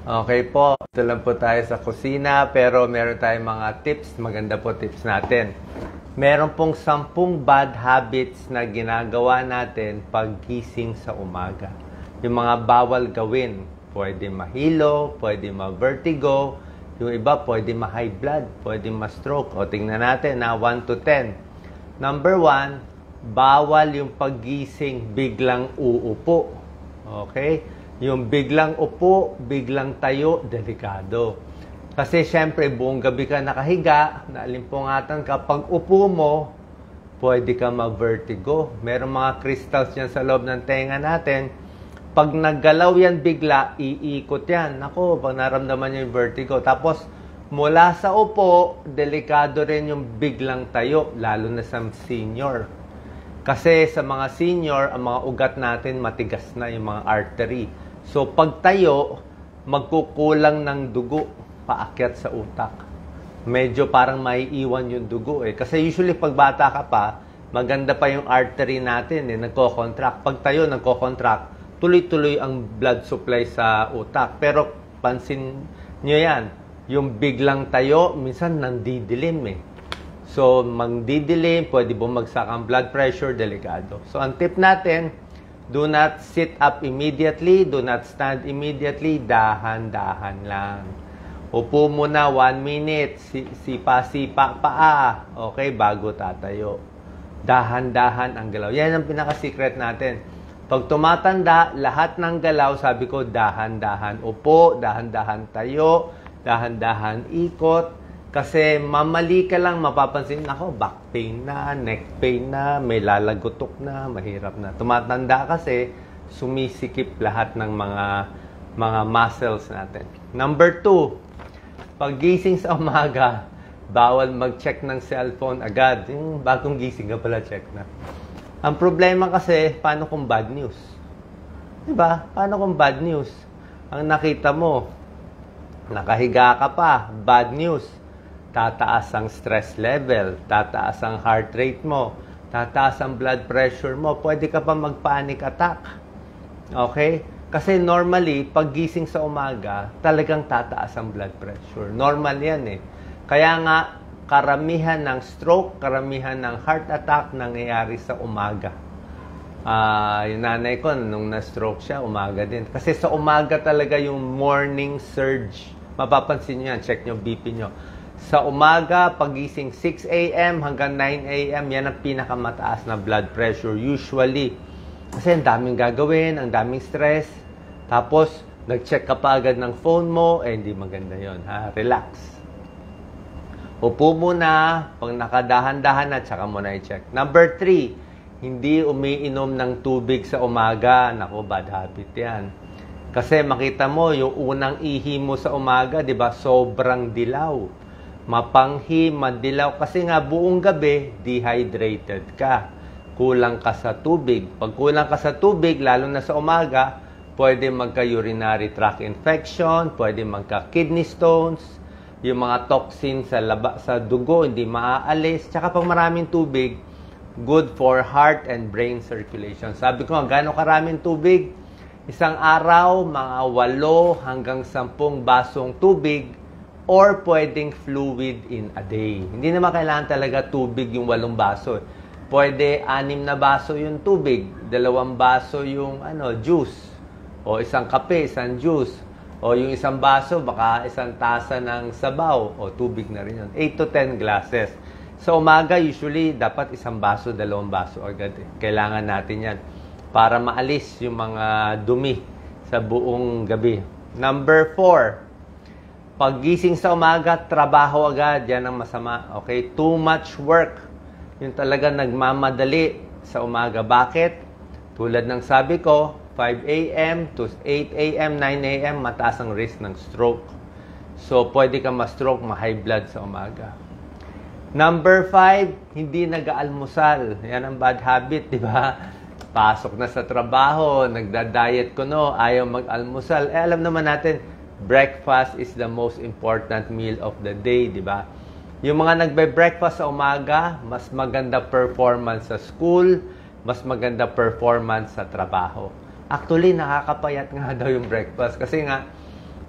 Okay po, ito lang po tayo sa kusina pero meron tayong mga tips, maganda po tips natin. Meron pong 10 bad habits na ginagawa natin paggising sa umaga. Yung mga bawal gawin, pwede mahilo, pwede ma-vertigo, yung iba pwede ma-high blood, pwede ma-stroke. O tingnan natin na 1 to 10. Number 1, bawal yung paggising biglang uupo. Okay? Yung biglang upo, biglang tayo, delikado. Kasi syempre, buong gabi ka nakahiga, naalimpungatan ka. Pag upo mo, pwede ka mag-vertigo. Merong mga crystals yan sa loob ng tenga natin. Pag naggalaw yan bigla, iikot yan. Naku, pag naramdaman nyo yung vertigo. Tapos, mula sa upo, delikado rin yung biglang tayo, lalo na sa senior. Kasi sa mga senior, ang mga ugat natin matigas na yung mga artery. So, pag tayo, magkukulang ng dugo paakyat sa utak. Medyo parang maiiwan yung dugo eh. Kasi usually, pag bata ka pa, maganda pa yung artery natin eh, nagko-contract. Pag tayo nagko-contract, tuloy-tuloy ang blood supply sa utak. Pero, pansin nyo yan, yung biglang tayo, minsan nandidilim eh. So, magdidilim, pwede bumagsak ang blood pressure, delikado. So, ang tip natin, do not sit up immediately. Do not stand immediately. Dahan-dahan lang. Upo muna 1 minute. Sipa-sipa paa. Okay, bago tatayo. Dahan-dahan ang galaw. Yan ang pinaka-secret natin. Pag tumatanda, lahat ng galaw, sabi ko, dahan-dahan upo, dahan-dahan tayo, dahan-dahan ikot. Kasi mamali ka lang, mapapansin, ako, back pain na, neck pain na, may lalagutok na, mahirap na. Tumatanda kasi, sumisikip lahat ng mga muscles natin. Number 2, paggising sa umaga, bawal mag-check ng cellphone agad. Yung bagong gising ka pala, check na. Ang problema kasi, paano kung bad news? Diba? Paano kung bad news? Ang nakita mo, nakahiga ka pa, bad news. Tataas ang stress level, tataas ang heart rate mo, tataas ang blood pressure mo, pwede ka pa mag-panic attack. Okay? Kasi normally, paggising sa umaga, talagang tataas ang blood pressure. Normal yan eh. Kaya nga, karamihan ng stroke, karamihan ng heart attack nangyayari sa umaga. Yung nanay ko, nung na-stroke siya, umaga din. Kasi sa umaga talaga yung morning surge. Mapapansin nyo yan, check nyo BP nyo. Sa umaga, pagising 6 a.m. hanggang 9 a.m., yan ang pinakamataas na blood pressure usually. Kasi ang daming gagawin, ang daming stress. Tapos, nag-check ka pa agad ng phone mo, hindi maganda yon ha? Relax. Upo muna, pag nakadahan-dahan na, tsaka mo na i-check. Number 3, hindi umiinom ng tubig sa umaga. Naku, bad habit yan. Kasi makita mo, yung unang ihi mo sa umaga, di ba, sobrang dilaw. Mapanghi, madilaw. Kasi nga buong gabi, dehydrated ka. Kulang ka sa tubig. Pag kulang ka sa tubig, lalo na sa umaga, pwede magka-urinary tract infection, pwede magka-kidney stones, yung mga toxins sa dugo, hindi maaalis. Tsaka pag maraming tubig, good for heart and brain circulation. Sabi ko, gano'ng karaming tubig? Isang araw, mga 8 hanggang 10 basong tubig, or pwedeng fluid in a day. Hindi naman kailangan talaga tubig yung 8 baso. Pwede 6 na baso yung tubig, 2 baso yung juice, o isang kape, isang juice, o yung isang baso, baka isang tasa ng sabaw, o tubig na rin yun. 8 to 10 glasses. Sa umaga, usually, dapat 1 baso, 2 baso agad. Kailangan natin yan para maalis yung mga dumi sa buong gabi. Number 4, paggising sa umaga, trabaho agad. Yan ang masama. Okay? Too much work. Yung talaga nagmamadali sa umaga. Bakit? Tulad ng sabi ko, 5 a.m. to 8 a.m., 9 a.m., mataas ang risk ng stroke. So, pwede ka ma-stroke, ma-high blood sa umaga. Number 5, hindi nag-aalmusal. Yan ang bad habit, di ba? Pasok na sa trabaho, nagda-diet ko, no? Ayaw mag-almusal. Alam naman natin, breakfast is the most important meal of the day, di ba? Yung mga nagbe-breakfast sa umaga, mas maganda performance sa school, mas maganda performance sa trabaho. Actually, nakakapayat nga daw yung breakfast kasi nga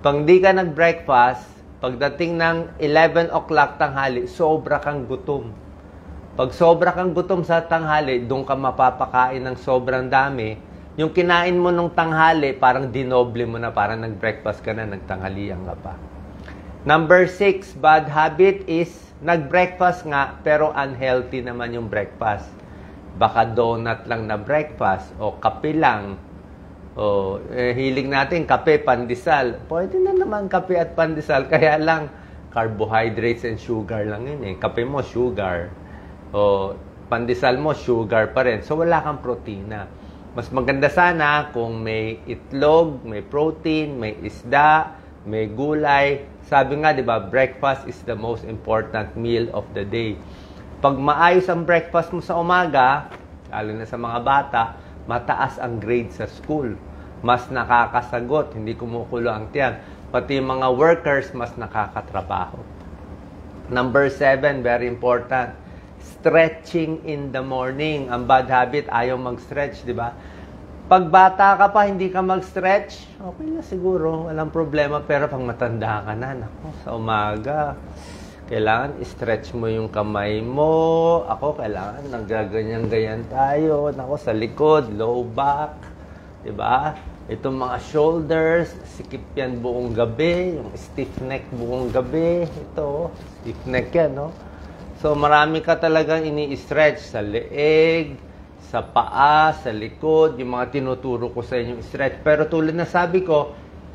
Pag di ka nag-breakfast, pagdating ng 11 o'clock tanghali, sobra kang gutom. Pag sobra kang gutom sa tanghali, doon ka mapapakain ng sobrang dami. Yung kinain mo nung tanghali, parang dinoble mo na, parang nag-breakfast ka na, nagtanghalian ka pa. Number 6, bad habit is nag-breakfast nga, pero unhealthy naman yung breakfast. Baka donut lang na breakfast, o kape lang. O hilig natin, kape, pandesal. Pwede na naman kape at pandesal, kaya lang carbohydrates and sugar lang yun eh. Kape mo, sugar. O pandesal mo, sugar pa rin. So, wala kang protina. Mas maganda sana kung may itlog, may protein, may isda, may gulay. Sabi nga, di ba, breakfast is the most important meal of the day. Pag maayos ang breakfast mo sa umaga, lalo na sa mga bata, mataas ang grade sa school. Mas nakakasagot, hindi kumukulo ang tiyan. Pati yung mga workers, mas nakakatrabaho. Number 7, very important. Stretching in the morning. Ang bad habit, ayaw mag-stretch, di ba? Pag bata ka pa, hindi ka mag-stretch, okay na siguro, walang problema. Pero pag matanda ka na, naku, sa umaga, kailangan i-stretch mo yung kamay mo. Ako, kailangan nagaganyan-ganyan tayo. Naku, sa likod, low back, di ba? Itong mga shoulders, sikip yan buong gabi. Yung stiff neck buong gabi. Ito, stiff neck yan, no? So, marami ka talagang ini-stretch sa leeg, sa paa, sa likod, yung mga tinuturo ko sa inyong stretch. Pero tulad na sabi ko,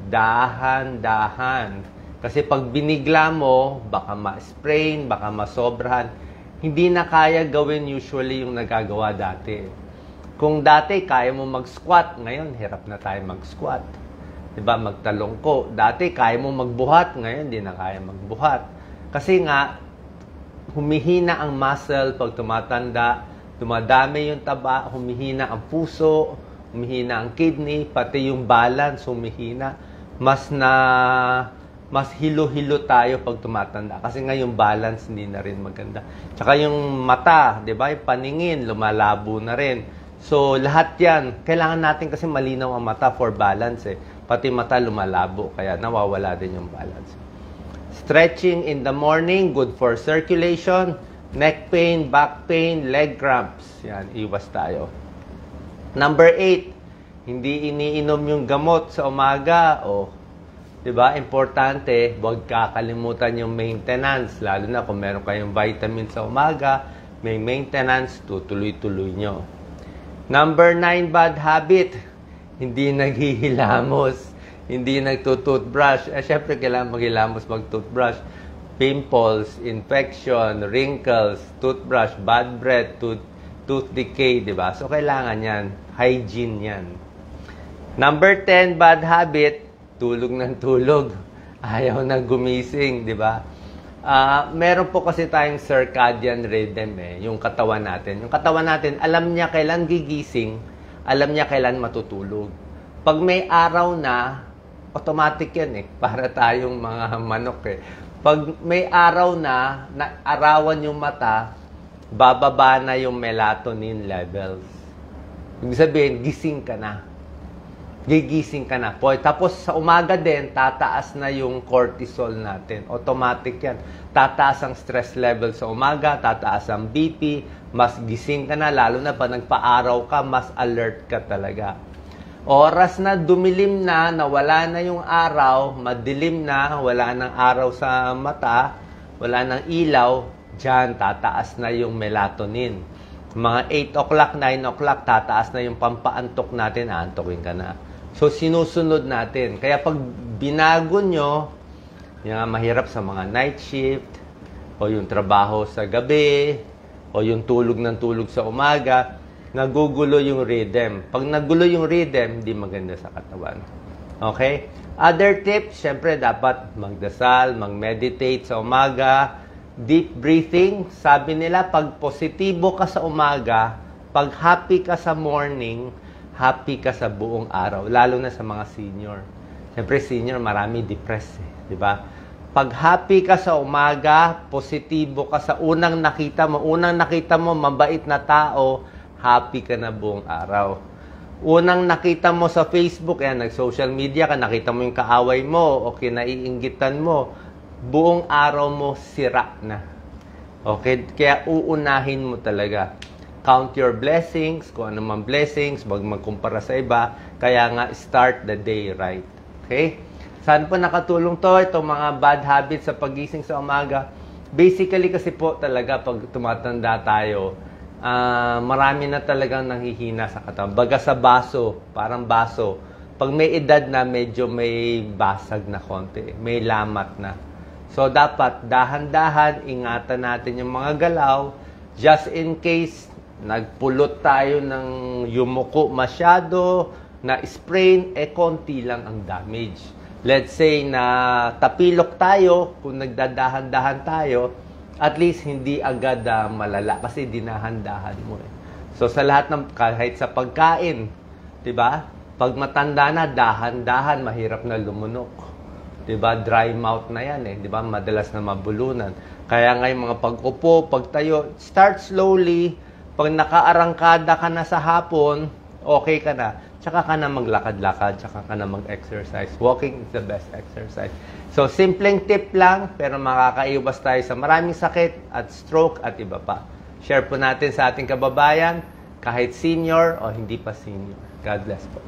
dahan-dahan. Kasi pag binigla mo, baka ma-sprain, baka masobrahan. Hindi na kaya gawin usually yung nagagawa dati. Kung dati kaya mo mag-squat, ngayon hirap na tayo mag-squat. Diba? Magtalongko. Dati kaya mo magbuhat, ngayon hindi na kaya magbuhat. Kasi nga, humihina ang muscle pag tumatanda, dumadami yung taba, humihina ang puso, humihina ang kidney, pati yung balance humihina. Mas hilo-hilo tayo pag tumatanda. Kasi nga yung balance hindi na rin maganda. Tsaka yung mata, di ba? Yung paningin, lumalabo na rin. So, lahat yan. Kailangan natin kasi malinaw ang mata for balance eh. Pati mata lumalabo, kaya nawawala din yung balance. Stretching in the morning, good for circulation. Neck pain, back pain, leg cramps. Yan, iwas tayo. Number 8, hindi iniinom yung gamot sa umaga. O, diba? Importante, huwag kakalimutan yung maintenance. Lalo na kung meron kayong vitamin sa umaga, may maintenance, tutuloy-tuloy nyo. Number 9, bad habit, hindi naghihilamos. Hindi nagtutoothbrush. Siyempre, kailangan maghilamos mag-toothbrush. Pimples, infection, wrinkles, toothbrush, bad breath, tooth decay, di ba? So, kailangan yan. Hygiene yan. Number 10, bad habit, tulog ng tulog. Ayaw na gumising, di ba? Meron po kasi tayong circadian rhythm yung katawan natin. Yung katawan natin, alam niya kailan gigising, alam niya kailan matutulog. Pag may araw na, automatic yan para tayong mga manok Pag may araw na, arawan yung mata, bababa na yung melatonin levels. Ibig sabihin, gising ka na. Gigising ka na. Tapos sa umaga din, tataas na yung cortisol natin. Automatic yan. Tataas ang stress level sa umaga, tataas ang BP, mas gising ka na, lalo na pag nagpa-araw ka, mas alert ka talaga. Oras na dumilim na, nawala na yung araw, madilim na, wala nang araw sa mata, wala nang ilaw, dyan tataas na yung melatonin. Mga 8 o'clock, 9 o'clock, tataas na yung pampaantok natin, aantokin ka na. So, sinusunod natin. Kaya pag binago nyo, yung mahirap sa mga night shift, o yung trabaho sa gabi, o yung tulog ng tulog sa umaga, nagugulo yung rhythm. Pag nagulo yung rhythm, hindi maganda sa katawan. Okay? Other tips, syempre dapat magdasal, mag-meditate sa umaga, deep breathing. Sabi nila, pag positibo ka sa umaga, pag happy ka sa morning, happy ka sa buong araw, lalo na sa mga senior. Syempre, senior, marami depressed di ba? Pag happy ka sa umaga, positibo ka sa unang nakita mo, mabait na tao, happy ka na buong araw. Unang nakita mo sa Facebook, nag-social media ka, nakita mo yung kaaway mo o kinaiinggitan mo, buong araw mo sira na. Okay? Kaya uunahin mo talaga. Count your blessings, kung ano man blessings, wag magkumpara sa iba. Kaya nga, start the day right. Okay? Saan po nakatulong to? Itong mga bad habits sa pagising sa umaga. Basically kasi po talaga, pag tumatanda tayo, marami na talagang nanghihina sa katawan. Baga sa baso, parang baso. Pag may edad na, medyo may basag na konti. May lamat na. So, dapat dahan-dahan, ingatan natin yung mga galaw. Just in case, nagpulot tayo ng yumuko masyado, na sprain, konti lang ang damage. Let's say na tapilok tayo, kung nagdadahan-dahan tayo, at least hindi agad malala kasi dinahan-dahan mo. So sa lahat ng, kahit sa pagkain, 'di ba? Pag matanda na, dahan-dahan, mahirap na lumunok. 'Di ba? Dry mouth na 'yan 'di ba? Madalas na mabulunan. Kaya nga yung mga pag-upo, pagtayo, start slowly. Pag nakaarangkada ka na sa hapon, okay ka na. Tsaka ka na maglakad-lakad, tsaka ka na mag-exercise. Walking is the best exercise. So, simpleng tip lang, pero makakaiwas tayo sa maraming sakit at stroke at iba pa. Share po natin sa ating kababayan, kahit senior o hindi pa senior. God bless po.